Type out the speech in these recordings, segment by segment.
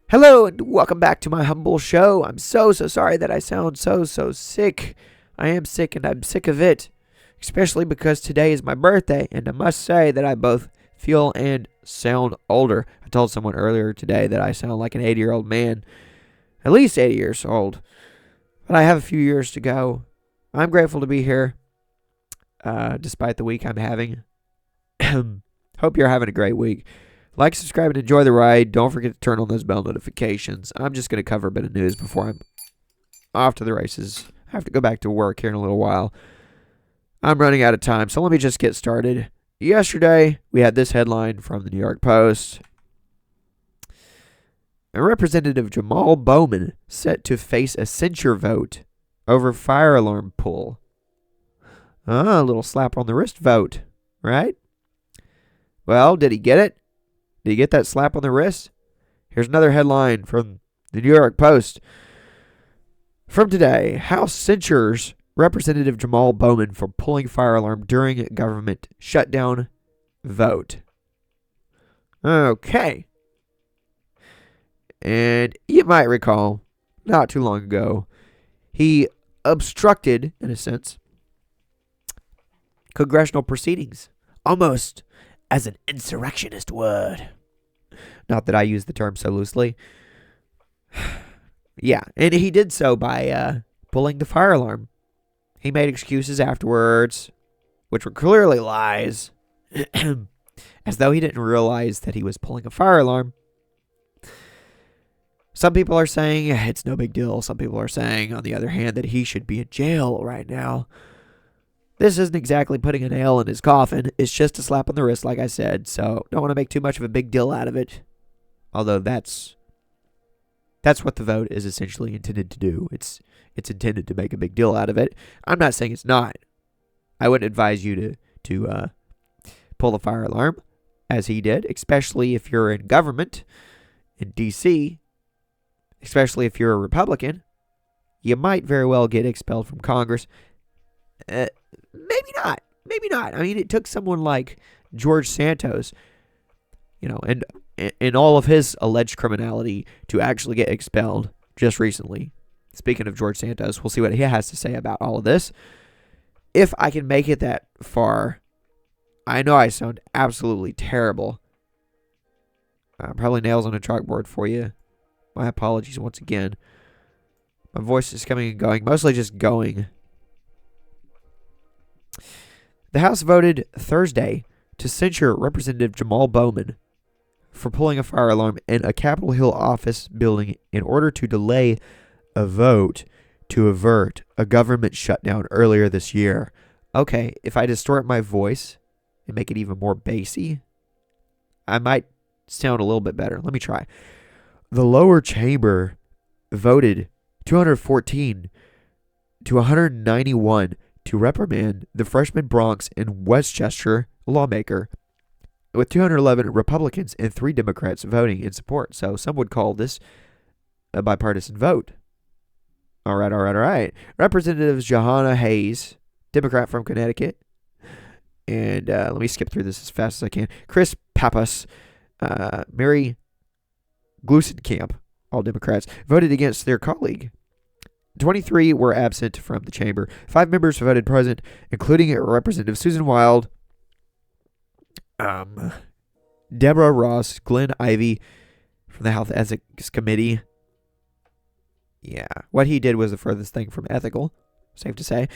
Hello and welcome back to my humble show. I'm so sorry that I sound so sick. I am sick and I'm sick of it, especially because today is my birthday and I must say that I both feel and sound older. I told someone earlier today that I sound like an 80-year-old man, at least 80 years old, but I have a few years to go. I'm grateful to be here, despite the week I'm having. Hope you're having a great week. Like, subscribe, and enjoy the ride. Don't forget to turn on those bell notifications. I'm just going to cover a bit of news before I'm off to the races. I have to go back to work here in a little while. I'm running out of time, so let me just get started. Yesterday, we had this headline from the New York Post. A Representative Jamaal Bowman set to face a censure vote over fire alarm pull. A little slap on the wrist vote, right? Well, did he get it? Did you get that slap on the wrist? Here's another headline from the New York Post. From today, House censures Representative Jamaal Bowman for pulling fire alarm during government shutdown vote. Okay. And you might recall, not too long ago, he obstructed, in a sense, congressional proceedings, almost as an insurrectionist would. Not that I use the term so loosely. Yeah, and he did so by pulling the fire alarm. He made excuses afterwards, which were clearly lies, as though he didn't realize that he was pulling a fire alarm. Some people are saying it's no big deal. Some people are saying, on the other hand, that he should be in jail right now. This isn't exactly putting a nail in his coffin. It's just a slap on the wrist, like I said, so don't want to make too much of a big deal out of it. Although that's what the vote is essentially intended to do. It's intended to make a big deal out of it. I'm not saying it's not. I wouldn't advise you to pull the fire alarm, as he did, especially if you're in government in D.C., especially if you're a Republican. You might very well get expelled from Congress. Maybe not. Maybe not. I mean, it took someone like George Santos, and in all of his alleged criminality, to actually get expelled just recently. Speaking of George Santos, we'll see what he has to say about all of this. If I can make it that far, I know I sound absolutely terrible. Probably nails on a chalkboard for you. My apologies once again. My voice is coming and going, mostly just going. The House voted Thursday to censure Representative Jamaal Bowman for pulling a fire alarm in a Capitol Hill office building in order to delay a vote to avert a government shutdown earlier this year. Okay, if I distort my voice and make it even more bassy, I might sound a little bit better. Let me try. The lower chamber voted 214 to 191 to reprimand the freshman Bronx and Westchester lawmaker, with 211 Republicans and 3 Democrats voting in support. So some would call this a bipartisan vote. All right. Representatives Johanna Hayes, Democrat from Connecticut, and let me skip through this as fast as I can. Chris Pappas, Mary Glusenkamp, all Democrats, voted against their colleague. 23 were absent from the chamber. 5 members voted present, including Representative Susan Wild, Deborah Ross, Glenn Ivey from the Health Ethics Committee. Yeah, what he did was the furthest thing from ethical, safe to say.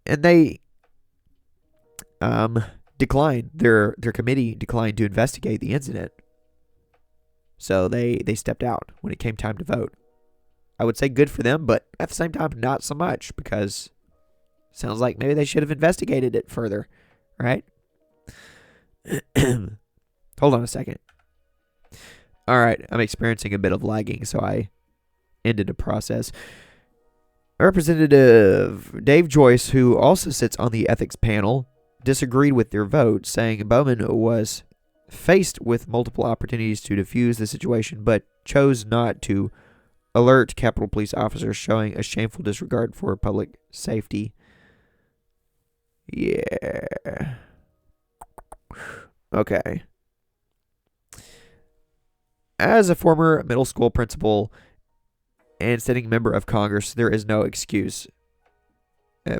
And they declined, their committee declined to investigate the incident. So they stepped out when it came time to vote. I would say good for them, but at the same time, not so much, because it sounds like maybe they should have investigated it further, right? Hold on a second. All right, I'm experiencing a bit of lagging, so I ended a process. Representative Dave Joyce, who also sits on the ethics panel, disagreed with their vote, saying Bowman was faced with multiple opportunities to defuse the situation, but chose not to alert Capitol Police officers, showing a shameful disregard for public safety. Yeah. Okay. As a former middle school principal and sitting member of Congress, there is no excuse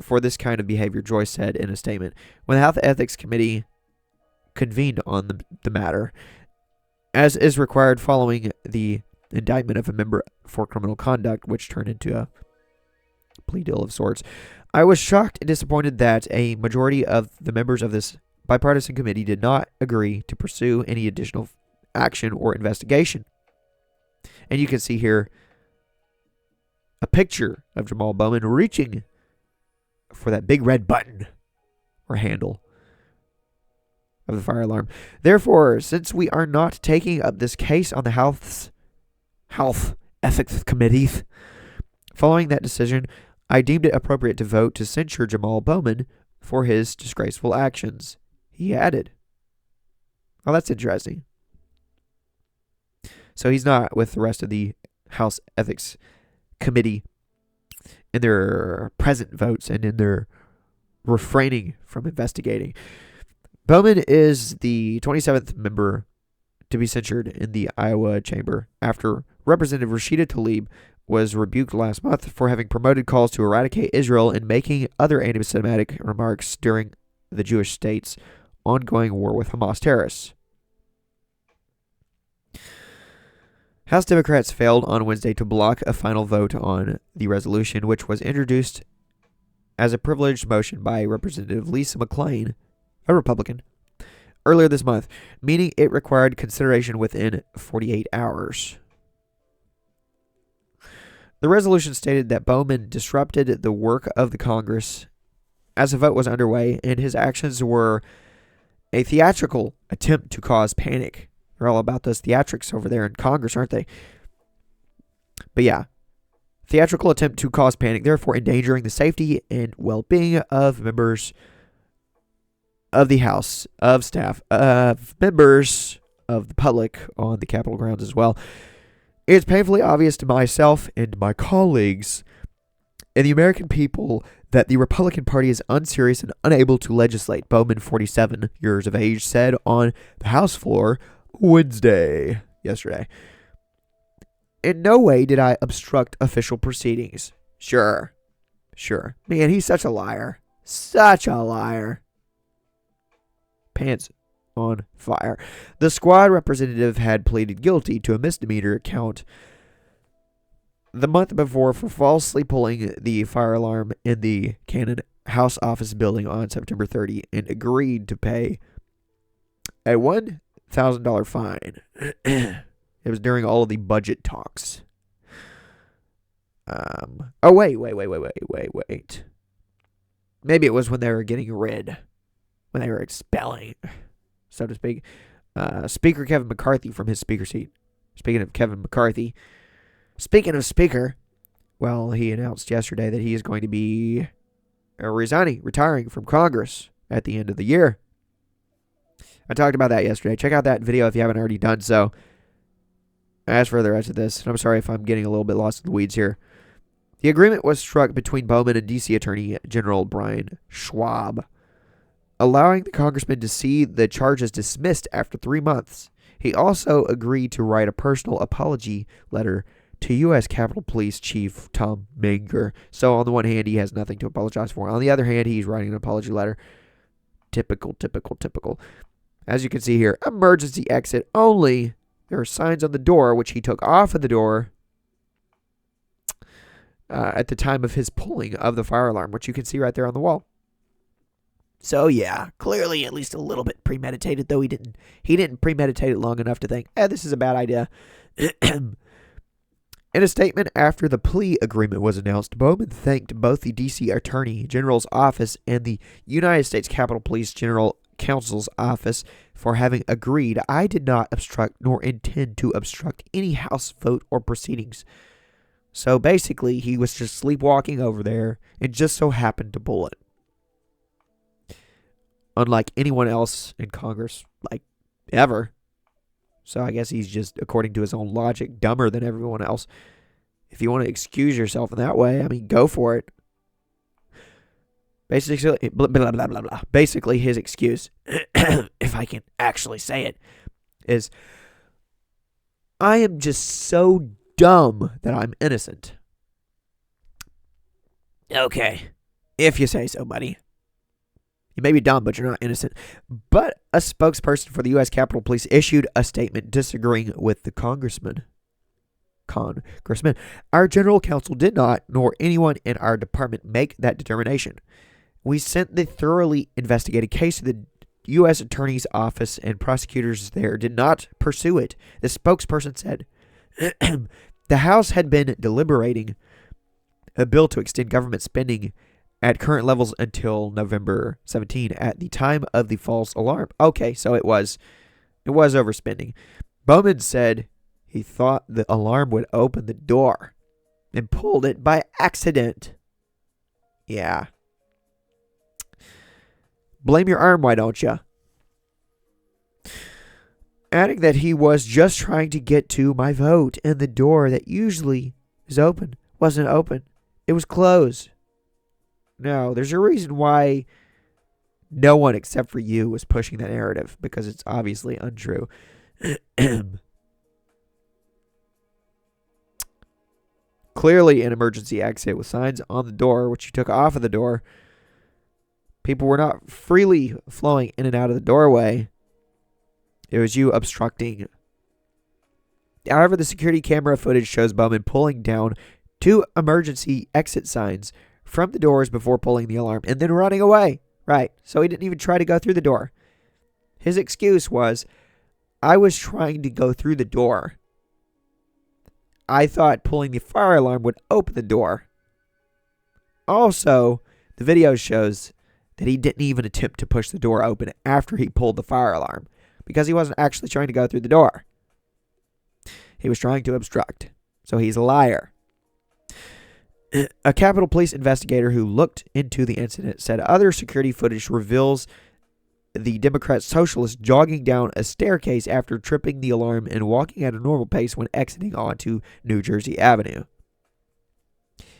for this kind of behavior, Joyce said in a statement. When the Health Ethics Committee convened on the matter, as is required following the indictment of a member for criminal conduct, which turned into a plea deal of sorts, I was shocked and disappointed that a majority of the members of this bipartisan committee did not agree to pursue any additional action or investigation. And you can see here a picture of Jamaal Bowman reaching for that big red button or handle of the fire alarm. Therefore, since we are not taking up this case on the Health Ethics Committee, following that decision, I deemed it appropriate to vote to censure Jamaal Bowman for his disgraceful actions. He added. Oh, that's interesting. So he's not with the rest of the House Ethics Committee in their present votes and in their refraining from investigating. Bowman is the 27th member to be censured in the Iowa chamber after Representative Rashida Tlaib was rebuked last month for having promoted calls to eradicate Israel and making other anti-Semitic remarks during the Jewish state's ongoing war with Hamas terrorists. House Democrats failed on Wednesday to block a final vote on the resolution, which was introduced as a privileged motion by Representative Lisa McClain, a Republican, earlier this month, meaning it required consideration within 48 hours. The resolution stated that Bowman disrupted the work of the Congress as the vote was underway, and his actions were a theatrical attempt to cause panic. They're all about those theatrics over there in Congress, aren't they? But yeah, theatrical attempt to cause panic, therefore endangering the safety and well-being of members of the House, of staff, of members of the public on the Capitol grounds as well. It's painfully obvious to myself and my colleagues and the American people that the Republican Party is unserious and unable to legislate, Bowman, 47 years of age, said on the House floor yesterday. In no way did I obstruct official proceedings. Sure. Man, he's such a liar. Such a liar. Pants on fire. The squad representative had pleaded guilty to a misdemeanor count the month before for falsely pulling the fire alarm in the Cannon House Office building on September 30 and agreed to pay a $1,000 fine. It was during all of the budget talks. Wait. Maybe it was when they were getting rid, when they were expelling, so to speak, Speaker Kevin McCarthy from his speaker seat. Speaking of Kevin McCarthy, speaking of Speaker, well, he announced yesterday that he is going to be retiring from Congress at the end of the year. I talked about that yesterday. Check out that video if you haven't already done so. As for the rest of this, and I'm sorry if I'm getting a little bit lost in the weeds here. The agreement was struck between Bowman and D.C. Attorney General Brian Schwab, allowing the congressman to see the charges dismissed after 3 months. He also agreed to write a personal apology letter to U.S. Capitol Police Chief Tom Menger. So on the one hand, he has nothing to apologize for. On the other hand, he's writing an apology letter. Typical. As you can see here, emergency exit only. There are signs on the door, which he took off of the door at the time of his pulling of the fire alarm, which you can see right there on the wall. So yeah, clearly at least a little bit premeditated, though he didn't premeditate it long enough to think, this is a bad idea. In a statement after the plea agreement was announced, Bowman thanked both the D.C. Attorney General's office and the United States Capitol Police General Counsel's office for having agreed. I did not obstruct nor intend to obstruct any House vote or proceedings. So basically, he was just sleepwalking over there and just so happened to pull it. Unlike anyone else in Congress, ever. So I guess he's just, according to his own logic, dumber than everyone else. If you want to excuse yourself in that way, go for it. Basically, Basically, his excuse, if I can actually say it, is, I am just so dumb that I'm innocent. Okay. If you say so, buddy. You may be dumb, but you're not innocent. But a spokesperson for the U.S. Capitol Police issued a statement disagreeing with the congressman. Our general counsel did not, nor anyone in our department, make that determination. We sent the thoroughly investigated case to the U.S. Attorney's Office, and prosecutors there did not pursue it, the spokesperson said. The House had been deliberating a bill to extend government spending at current levels until November 17 at the time of the false alarm. Okay, so it was overspending. Bowman said he thought the alarm would open the door and pulled it by accident. Yeah. Blame your arm, why don't you? Adding that he was just trying to get to my vote, and the door that usually is open wasn't open. It was closed. No, there's a reason why no one except for you was pushing that narrative, because it's obviously untrue. Clearly an emergency exit with signs on the door, which you took off of the door. People were not freely flowing in and out of the doorway. It was you obstructing. However, the security camera footage shows Bowman pulling down 2 emergency exit signs from the doors before pulling the alarm and then running away. Right, so he didn't even try to go through the door. His excuse was, I was trying to go through the door. I thought pulling the fire alarm would open the door. Also, the video shows that he didn't even attempt to push the door open after he pulled the fire alarm, because he wasn't actually trying to go through the door. He was trying to obstruct. So he's a liar. A Capitol Police investigator who looked into the incident said other security footage reveals the Democrat socialist jogging down a staircase after tripping the alarm and walking at a normal pace when exiting onto New Jersey Avenue.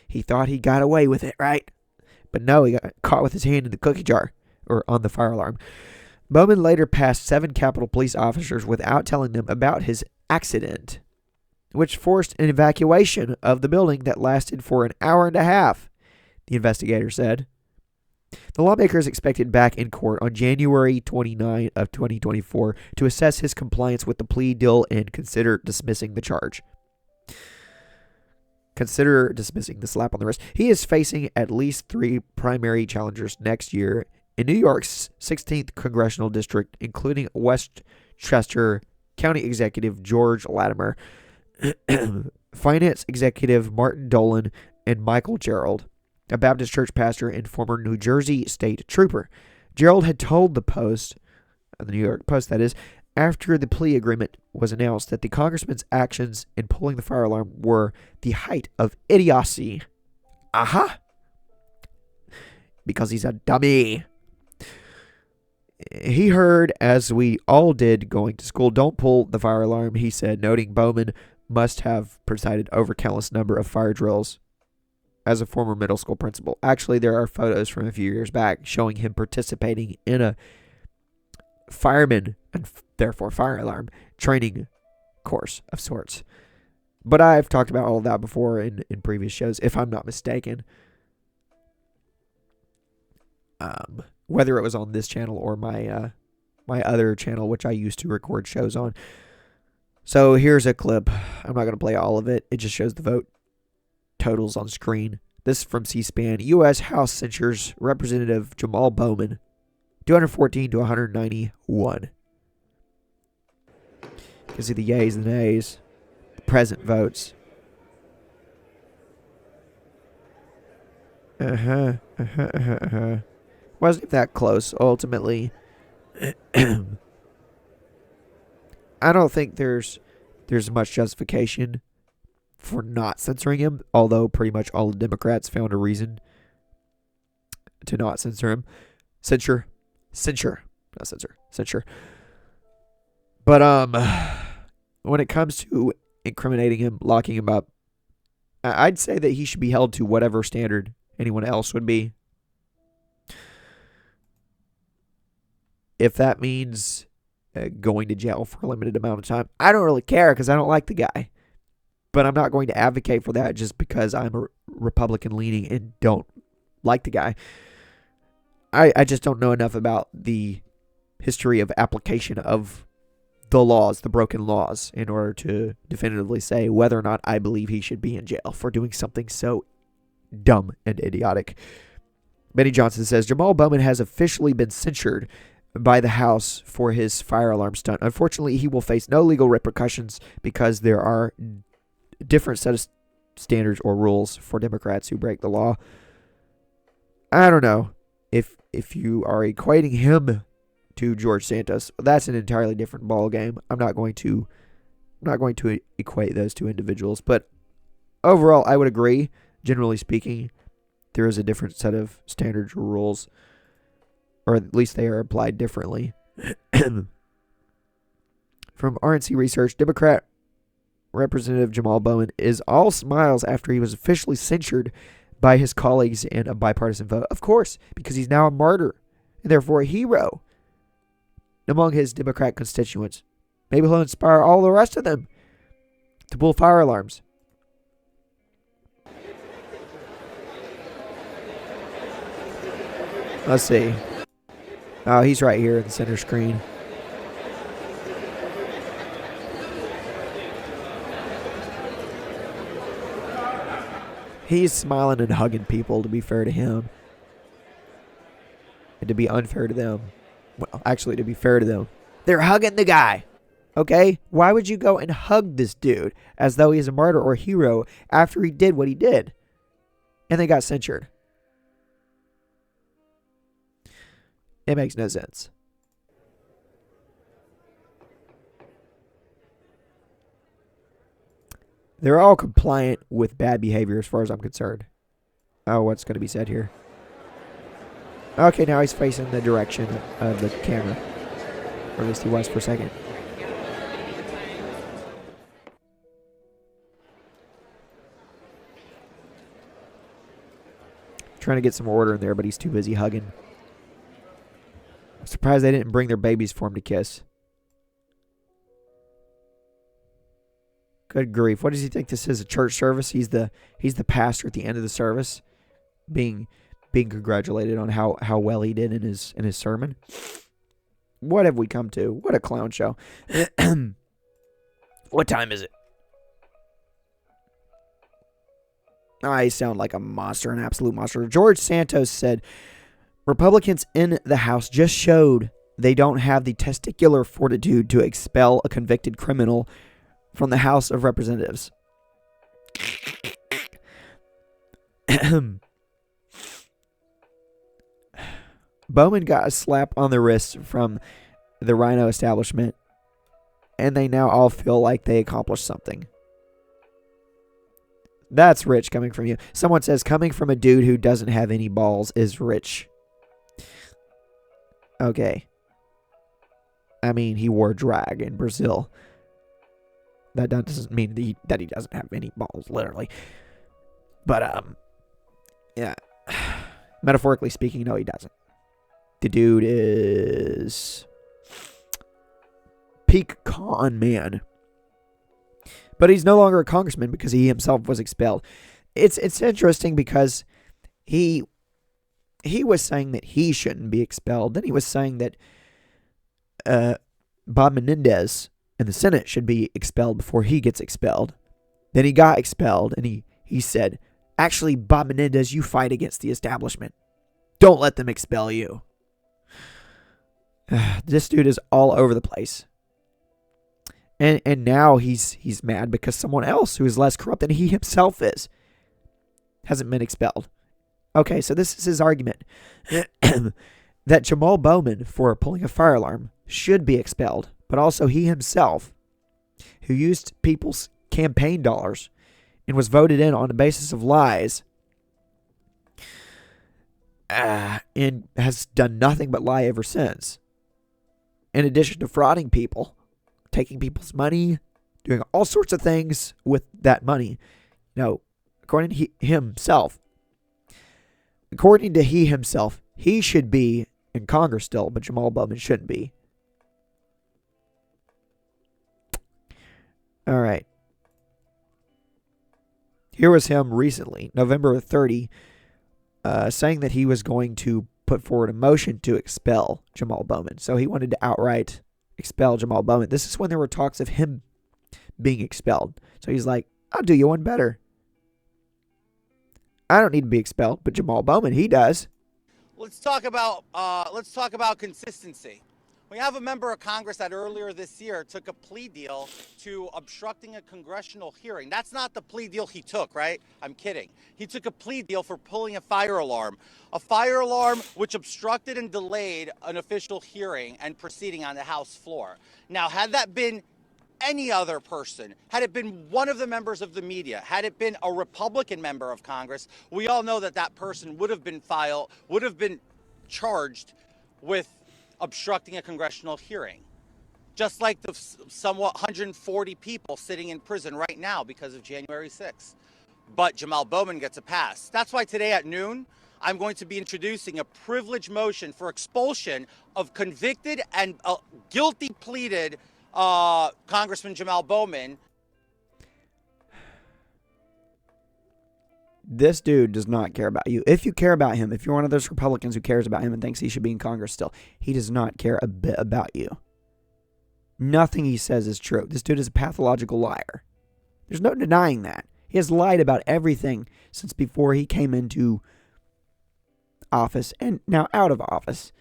He thought he got away with it, right? But no, he got caught with his hand in the cookie jar, or on the fire alarm. Bowman later passed 7 Capitol Police officers without telling them about his accident, which forced an evacuation of the building that lasted for an hour and a half, the investigator said. The lawmaker is expected back in court on January 29 of 2024 to assess his compliance with the plea deal and consider dismissing the charge. Consider dismissing the slap on the wrist. He is facing at least 3 primary challengers next year in New York's 16th congressional district, including Westchester County Executive George Latimer, Finance Executive Martin Dolan, and Michael Gerald, a Baptist church pastor and former New Jersey state trooper. Gerald had told the Post, the New York Post that is, after the plea agreement was announced, that the congressman's actions in pulling the fire alarm were the height of idiocy. Aha! Because he's a dummy. He heard, as we all did going to school, don't pull the fire alarm, he said, noting Bowman must have presided over countless number of fire drills as a former middle school principal. Actually, there are photos from a few years back showing him participating in a fireman, and therefore fire alarm, training course of sorts. But I've talked about all of that before in previous shows, if I'm not mistaken. Whether it was on this channel or my other channel, which I used to record shows on. So here's a clip. I'm not going to play all of it. It just shows the vote totals on screen. This is from C-SPAN. U.S. House censures Representative Jamaal Bowman, 214 to 191. You can see the yays and the nays. The present votes. Wasn't that close, ultimately. I don't think there's much justification for not censoring him, although pretty much all the Democrats found a reason to not censor him. Censure. But when it comes to incriminating him, locking him up, I'd say that he should be held to whatever standard anyone else would be. If that means going to jail for a limited amount of time. I don't really care because I don't like the guy. But I'm not going to advocate for that just because I'm a Republican leaning and don't like the guy. I just don't know enough about the history of application of the laws, the broken laws, in order to definitively say whether or not I believe he should be in jail for doing something so dumb and idiotic. Benny Johnson says, Jamaal Bowman has officially been censured by the House for his fire alarm stunt. Unfortunately, he will face no legal repercussions because there are different set of standards or rules for Democrats who break the law. I don't know if you are equating him to George Santos. That's an entirely different ball game. I'm not going to equate those two individuals, but overall, I would agree. Generally speaking, there is a different set of standards or rules, or at least they are applied differently. From RNC Research, Democrat Representative Jamaal Bowman is all smiles after he was officially censured by his colleagues in a bipartisan vote. Of course, because he's now a martyr and therefore a hero among his Democrat constituents. Maybe he'll inspire all the rest of them to pull fire alarms. Let's see. Oh, he's right here in the center screen. He's smiling and hugging people, to be fair to him. And to be unfair to them. Well, actually, to be fair to them. They're hugging the guy. Okay? Why would you go and hug this dude as though he's a martyr or a hero after he did what he did? And they got censured. It makes no sense. They're all compliant with bad behavior as far as I'm concerned. Oh, what's going to be said here? Okay, now he's facing the direction of the camera. Or at least he was for a second. Trying to get some order in there, but he's too busy hugging. I'm surprised they didn't bring their babies for him to kiss. Good grief. What does he think this is, a church service? He's the pastor at the end of the service being congratulated on how well he did in his sermon. What have we come to? What a clown show. What time is it? I sound like a monster, an absolute monster. George Santos said, Republicans in the House just showed they don't have the testicular fortitude to expel a convicted criminal from the House of Representatives. Bowman got a slap on the wrist from the Rhino establishment, and they now all feel like they accomplished something. That's rich coming from you. Someone says, coming from a dude who doesn't have any balls is rich. Okay. I mean, he wore drag in Brazil. That doesn't mean that he doesn't have any balls, literally. But, yeah. Metaphorically speaking, no, he doesn't. The dude is peak con man. But he's no longer a congressman because he himself was expelled. It's interesting because he was saying that he shouldn't be expelled. Then he was saying that Bob Menendez and the Senate should be expelled before he gets expelled. Then he got expelled, and he said, actually, Bob Menendez, you fight against the establishment. Don't let them expel you. This dude is all over the place. And now he's mad because someone else who is less corrupt than he himself is hasn't been expelled. Okay, so this is his argument. That Jamaal Bowman, for pulling a fire alarm, should be expelled. But also he himself, who used people's campaign dollars and was voted in on the basis of lies, and has done nothing but lie ever since. In addition to frauding people, taking people's money, doing all sorts of things with that money. No, according to himself, he should be in Congress still, but Jamaal Bowman shouldn't be. All right. Here was him recently, November 30, saying that he was going to put forward a motion to expel Jamaal Bowman. So he wanted to outright expel Jamaal Bowman. This is when there were talks of him being expelled. So he's like, I'll do you one better. I don't need to be expelled, but Jamaal Bowman, he does. Let's talk about consistency. We have a member of Congress that earlier this year took a plea deal to obstructing a congressional hearing. That's not the plea deal he took, right? I'm kidding. He took a plea deal for pulling a fire alarm which obstructed and delayed an official hearing and proceeding on the House floor. Now, had that been any other person, had it been one of the members of the media, had it been a Republican member of Congress, we all know that that person would have been charged with obstructing a congressional hearing, just like the somewhat 140 people sitting in prison right now because of January 6th. But Jamaal Bowman gets a pass. That's why today at noon, I'm going to be introducing a privilege motion for expulsion of convicted and guilty pleaded Congressman Jamaal Bowman. This dude does not care about you. If you care about him, if you're one of those Republicans who cares about him and thinks he should be in Congress still, he does not care a bit about you. Nothing he says is true. This dude is a pathological liar. There's no denying that. He has lied about everything since before he came into office and now out of office.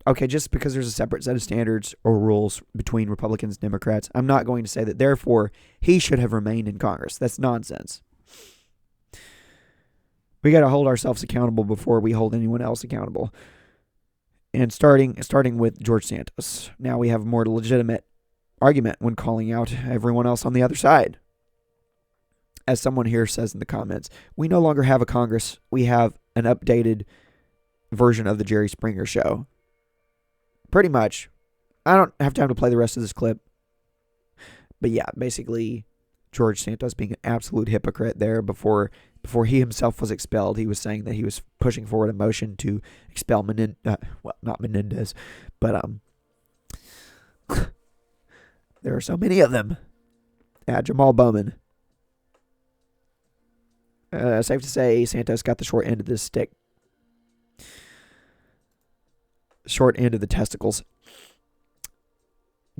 Okay, just because there's a separate set of standards or rules between Republicans and Democrats, I'm not going to say that therefore he should have remained in Congress. That's nonsense. We got to hold ourselves accountable before we hold anyone else accountable. And starting with George Santos. Now we have a more legitimate argument when calling out everyone else on the other side. As someone here says in the comments, we no longer have a Congress. We have an updated version of the Jerry Springer show. Pretty much. I don't have time to play the rest of this clip. But yeah, basically, George Santos being an absolute hypocrite there before he himself was expelled. He was saying that he was pushing forward a motion to expel not Menendez, but there are so many of them. Jamaal Bowman. Safe to say, Santos got the short end of this stick. Short end of the testicles.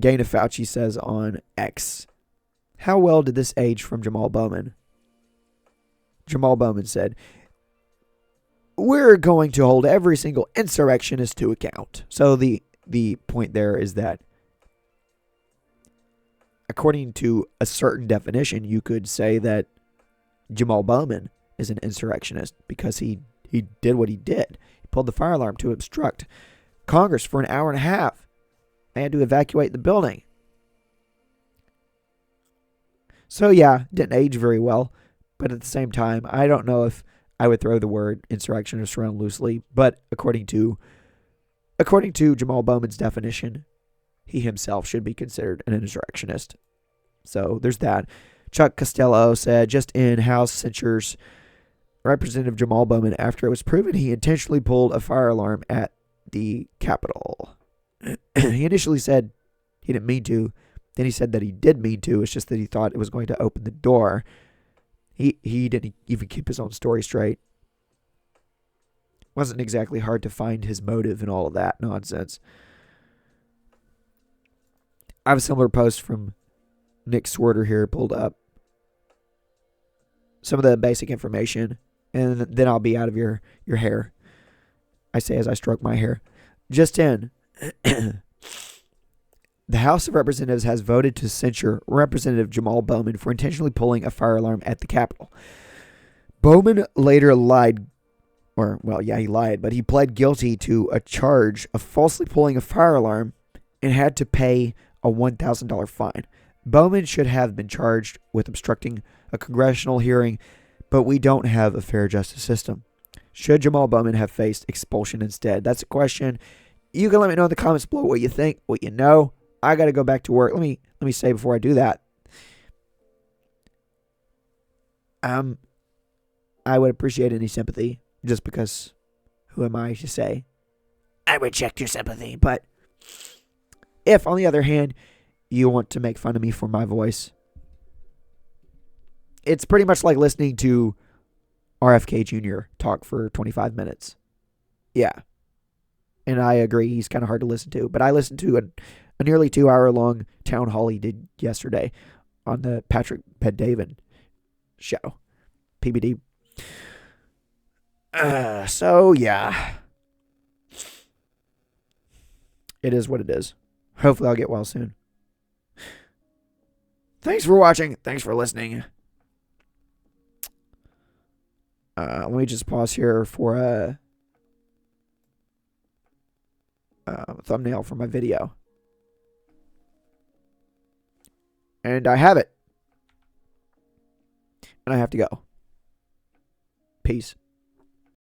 Gaina Fauci says on X, how well did this age from Jamaal Bowman? Jamaal Bowman said, we're going to hold every single insurrectionist to account. So the point there is that according to a certain definition, you could say that Jamaal Bowman is an insurrectionist because he did what he did. He pulled the fire alarm to obstruct Congress for an hour and a half. They had to evacuate the building. So yeah, didn't age very well. But at the same time, I don't know if I would throw the word insurrectionist around loosely. But according to Jamaal Bowman's definition, he himself should be considered an insurrectionist. So there's that. Chuck Costello said, just in, House censures Representative Jamaal Bowman after it was proven he intentionally pulled a fire alarm at the Capitol. He initially said he didn't mean to. Then he said that he did mean to. It's just that he thought it was going to open the door. He didn't even keep his own story straight. Wasn't exactly hard to find his motive and all of that nonsense. I have a similar post from Nick Swerter here pulled up. Some of the basic information, and then I'll be out of your hair. I say as I stroke my hair. Just in, the House of Representatives has voted to censure Representative Jamaal Bowman for intentionally pulling a fire alarm at the Capitol. Bowman later lied, he lied, but he pled guilty to a charge of falsely pulling a fire alarm and had to pay a $1,000 fine. Bowman should have been charged with obstructing a congressional hearing, but we don't have a fair justice system. Should Jamaal Bowman have faced expulsion instead? That's a question. You can let me know in the comments below what you think, what you know. I got to go back to work. Let me say before I do that. I would appreciate any sympathy, just because who am I to say I reject your sympathy? But if, on the other hand, you want to make fun of me for my voice. It's pretty much like listening to RFK Jr. talk for 25 minutes. Yeah. And I agree, he's kind of hard to listen to. But I listened to a nearly 2-hour long town hall he did yesterday on the Patrick Bet-David show. PBD. So, yeah. It is what it is. Hopefully I'll get well soon. Thanks for watching. Thanks for listening. Let me just pause here for a thumbnail for my video. And I have it. And I have to go. Peace.